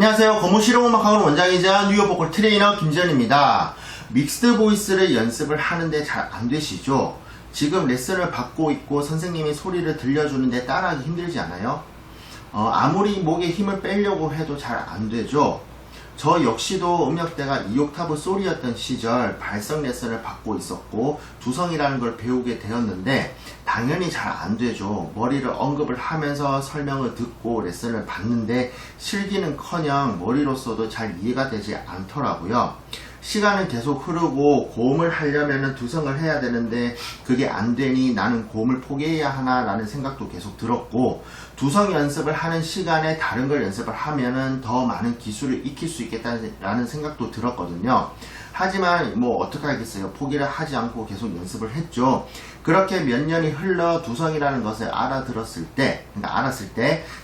안녕하세요. 거무 실용음악학원 원장이자 뉴욕 보컬 트레이너 김지현입니다. 믹스드 보이스를 연습을 하는데 잘 안되시죠? 지금 레슨을 받고 있고 선생님이 소리를 들려주는데 따라하기 힘들지 않아요? 아무리 목에 힘을 빼려고 해도 잘 안되죠? 저 역시도 음역대가 2옥타브 소리였던 시절 발성 레슨을 받고 있었고 두성이라는 걸 배우게 되었는데 당연히 잘 안되죠. 머리를 언급을 하면서 설명을 듣고 레슨을 받는데 실기는커녕 머리로서도 잘 이해가 되지 않더라고요. 시간은 계속 흐르고 고음을 하려면 두성을 해야 되는데 그게 안되니 나는 고음을 포기해야 하나 라는 생각도 계속 들었고, 두성 연습을 하는 시간에 다른 걸 연습을 하면은 더 많은 기술을 익힐 수 있겠다라는 생각도 들었거든요. 하지만 뭐 어떡하겠어요. 포기를 하지 않고 계속 연습을 했죠. 그렇게 몇 년이 흘러 두성이라는 것을 알았을 때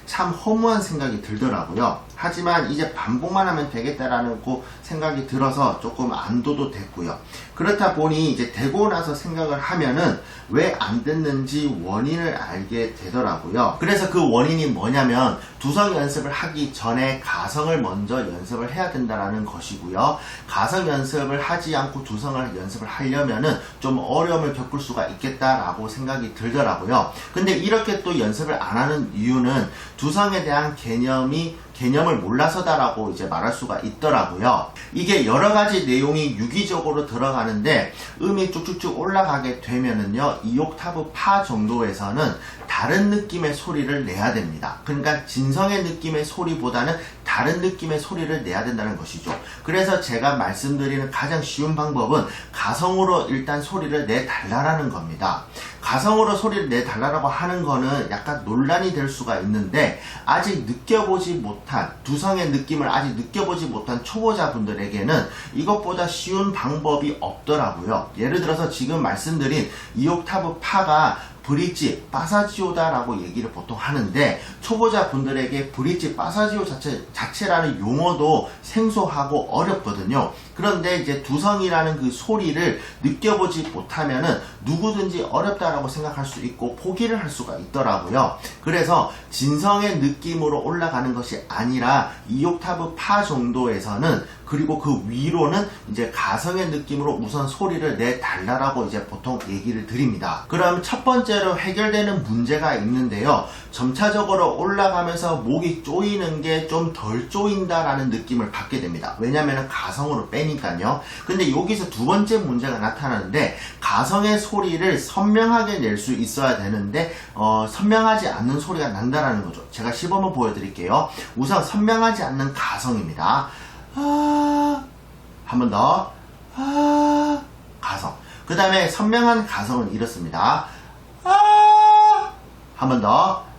참 허무한 생각이 들더라고요. 하지만 이제 반복만 하면 되겠다라는 생각이 들어서 조금 안도도 됐고요. 그렇다 보니 이제 되고 나서 생각을 하면은 왜 안 됐는지 원인을 알게 되더라고요. 그래서 그 원인이 뭐냐면 두성 연습을 하기 전에 가성을 먼저 연습을 해야 된다라는 것이고요. 가성 연습을 하지 않고 두성을 연습을 하려면은 좀 어려움을 겪을 수가 있겠다라고 생각이 들더라고요. 근데 이렇게 또 연습을 안 하는 이유는 두성에 대한 개념을 몰라서다라고 이제 말할 수가 있더라고요. 이게 여러가지 내용이 유기적으로 들어가는데 음이 쭉쭉쭉 올라가게 되면은요 2옥타브 파 정도에서는 다른 느낌의 소리를 내야 됩니다. 그러니까 진성의 느낌의 소리보다는 다른 느낌의 소리를 내야 된다는 것이죠. 그래서 제가 말씀드리는 가장 쉬운 방법은 가성으로 일단 소리를 내달라는 겁니다. 가성으로 소리를 내달라고 하는 거는 약간 논란이 될 수가 있는데 아직 느껴보지 못한 두성의 느낌을 아직 느껴보지 못한 초보자분들에게는 이것보다 쉬운 방법이 없더라고요. 예를 들어서 지금 말씀드린 2옥타브 파가 브릿지, 파사지오다라고 얘기를 보통 하는데 초보자분들에게 브릿지, 파사지오 자체라는 용어도 생소하고 어렵거든요. 그런데 이제 두성이라는 그 소리를 느껴보지 못하면은 누구든지 어렵다라고 생각할 수 있고 포기를 할 수가 있더라고요. 그래서 진성의 느낌으로 올라가는 것이 아니라 2옥타브 파 정도에서는 그리고 그 위로는 이제 가성의 느낌으로 우선 소리를 내달라고 이제 보통 얘기를 드립니다. 그럼 첫 번째로 해결되는 문제가 있는데요. 점차적으로 올라가면서 목이 쪼이는 게 좀 덜 쪼인다라는 느낌을 받게 됩니다. 왜냐면은 가성으로 빼니까요. 근데 여기서 두 번째 문제가 나타나는데 가성의 소리를 선명하게 낼 수 있어야 되는데 선명하지 않는 소리가 난다라는 거죠. 제가 시범을 보여드릴게요. 우선 선명하지 않는 가성입니다. 한 번 더. 가성. 그 다음에 선명한 가성은 이렇습니다. 한 번 더.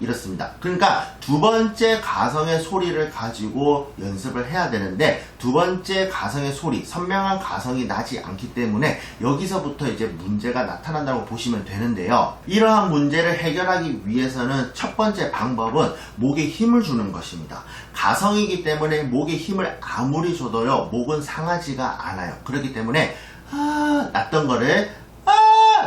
이렇습니다. 그러니까 두 번째 가성의 소리를 가지고 연습을 해야 되는데 두 번째 가성의 소리, 선명한 가성이 나지 않기 때문에 여기서부터 이제 문제가 나타난다고 보시면 되는데요. 이러한 문제를 해결하기 위해서는 첫 번째 방법은 목에 힘을 주는 것입니다. 가성이기 때문에 목에 힘을 아무리 줘도요 목은 상하지가 않아요. 그렇기 때문에 났던 거를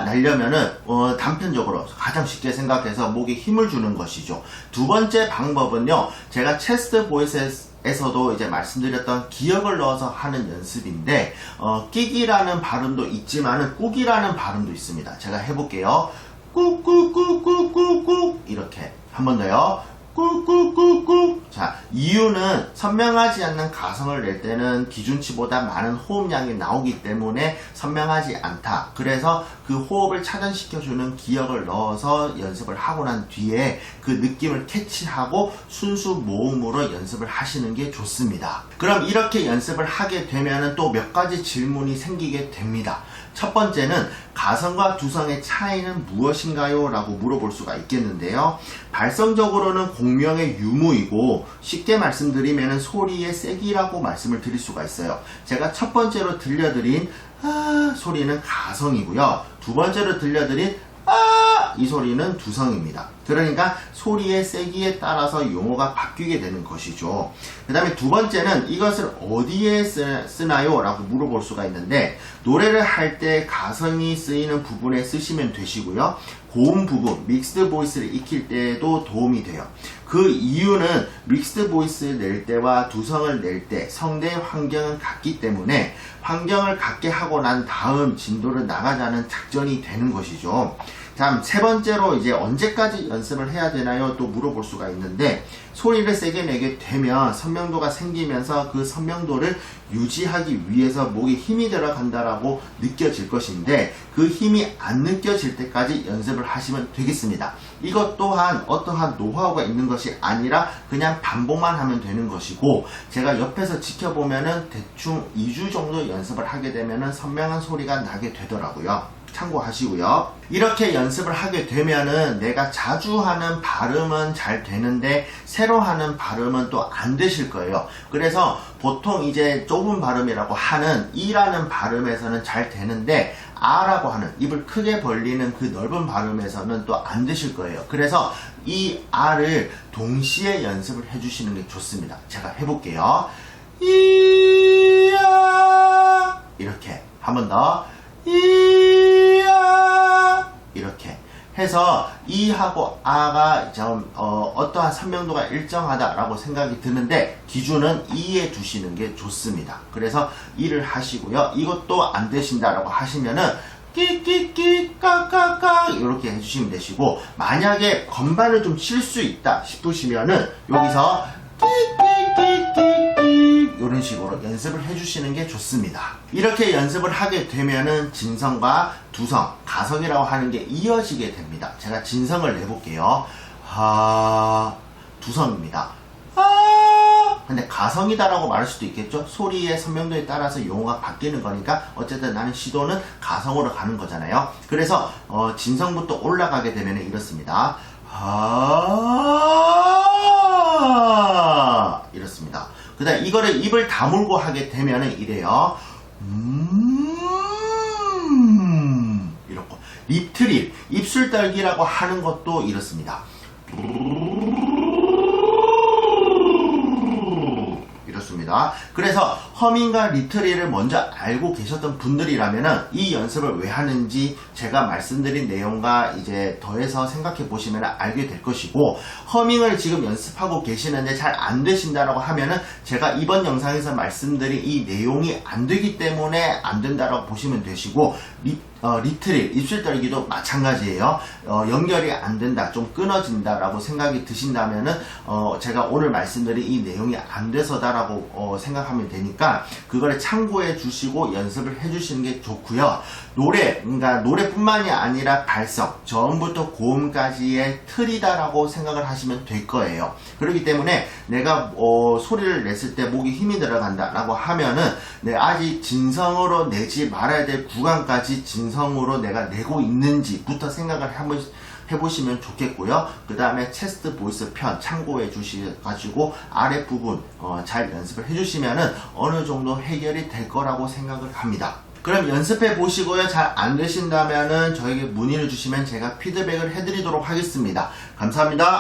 날려면은 단편적으로 가장 쉽게 생각해서 목에 힘을 주는 것이죠. 두 번째 방법은요, 제가 체스트 보이스에서도 이제 말씀드렸던 기역을 넣어서 하는 연습인데 끼기라는 발음도 있지만은 꾹이라는 발음도 있습니다. 제가 해볼게요. 꾹꾹꾹꾹꾹꾹 이렇게 한 번 더요. 꾹꾹꾹꾹. 자, 이유는 선명하지 않는 가성을 낼 때는 기준치보다 많은 호흡량이 나오기 때문에 선명하지 않다. 그래서 그 호흡을 차단시켜주는 기역을 넣어서 연습을 하고 난 뒤에 그 느낌을 캐치하고 순수 모음으로 연습을 하시는 게 좋습니다. 그럼 이렇게 연습을 하게 되면 또 몇 가지 질문이 생기게 됩니다. 첫 번째는 가성과 두성의 차이는 무엇인가요? 라고 물어볼 수가 있겠는데요. 발성적으로는 공명의 유무이고 쉽게 말씀드리면 소리의 세기라고 말씀을 드릴 수가 있어요. 제가 첫 번째로 들려드린 소리는 가성이고요. 두 번째로 들려드린 이 소리는 두성입니다. 그러니까 소리의 세기에 따라서 용어가 바뀌게 되는 것이죠. 그 다음에 두 번째는 이것을 어디에 쓰나요? 라고 물어볼 수가 있는데 노래를 할 때 가성이 쓰이는 부분에 쓰시면 되시고요. 고음 부분, 믹스드 보이스를 익힐 때에도 도움이 돼요. 그 이유는 믹스드 보이스를 낼 때와 두성을 낼 때 성대의 환경은 같기 때문에 환경을 같게 하고 난 다음 진도를 나가자는 작전이 되는 것이죠. 다음 세 번째로 이제 언제까지 연습을 해야 되나요? 또 물어볼 수가 있는데, 소리를 세게 내게 되면 선명도가 생기면서 그 선명도를 유지하기 위해서 목에 힘이 들어간다라고 느껴질 것인데, 그 힘이 안 느껴질 때까지 연습을 하시면 되겠습니다. 이것 또한 어떠한 노하우가 있는 것이 아니라 그냥 반복만 하면 되는 것이고, 제가 옆에서 지켜보면은 대충 2주 정도 연습을 하게 되면은 선명한 소리가 나게 되더라고요. 참고하시고요. 이렇게 연습을 하게 되면은 내가 자주 하는 발음은 잘 되는데 새로 하는 발음은 또 안 되실 거예요. 그래서 보통 이제 좁은 발음이라고 하는 이라는 발음에서는 잘 되는데 아라고 하는 입을 크게 벌리는 그 넓은 발음에서는 또 안 되실 거예요. 그래서 이 아를 동시에 연습을 해주시는 게 좋습니다. 제가 해볼게요. 이야, 이렇게 한 번 더. 이야, 이렇게 해서 이하고 아가 좀 어떠한 선명도가 일정하다라고 생각이 드는데 기준은 이에 두시는 게 좋습니다. 그래서 이를 하시고요. 이것도 안 되신다라고 하시면은 끼끼끼 까까까 이렇게 해주시면 되시고, 만약에 건반을 좀 칠 수 있다 싶으시면은 여기서 끼끼끼끼끼 이런 식으로 연습을 해주시는 게 좋습니다. 이렇게 연습을 하게 되면은 진성과 두성, 가성이라고 하는 게 이어지게 됩니다. 제가 진성을 내볼게요. 하, 두성입니다. 근데 가성이다라고 말할 수도 있겠죠. 소리의 선명도에 따라서 용어가 바뀌는 거니까 어쨌든 나는 시도는 가성으로 가는 거잖아요. 그래서 진성부터 올라가게 되면 이렇습니다. 이렇습니다. 그 다음 이거를 입을 다물고 하게 되면 이래요. 이렇고, 립트릴, 입술 떨기라고 하는 것도 이렇습니다. 이렇습니다. 그래서 허밍과 리트릴을 먼저 알고 계셨던 분들이라면은 이 연습을 왜 하는지 제가 말씀드린 내용과 이제 더해서 생각해 보시면 알게 될 것이고, 허밍을 지금 연습하고 계시는데 잘 안 되신다라고 하면은 제가 이번 영상에서 말씀드린 이 내용이 안 되기 때문에 안 된다라고 보시면 되시고, 리트릴, 입술 떨기도 마찬가지예요. 연결이 안 된다, 좀 끊어진다라고 생각이 드신다면은 제가 오늘 말씀드린 이 내용이 안 돼서다라고 생각하면 되니까 그거를 참고해 주시고 연습을 해 주시는 게 좋고요. 그러니까 노래뿐만이 아니라 발성, 저음부터 고음까지의 틀이다라고 생각을 하시면 될 거예요. 그렇기 때문에 내가 소리를 냈을 때 목에 힘이 들어간다라고 하면은 아직 진성으로 내지 말아야 될 구간까지 진성으로 내가 내고 있는지부터 생각을 한번 해보시면 좋겠고요. 그 다음에 체스트 보이스 편 참고해 주셔가지고 아랫부분 잘 연습을 해주시면은 어느 정도 해결이 될 거라고 생각을 합니다. 그럼 연습해 보시고요. 잘 안 되신다면은 저에게 문의를 주시면 제가 피드백을 해드리도록 하겠습니다. 감사합니다.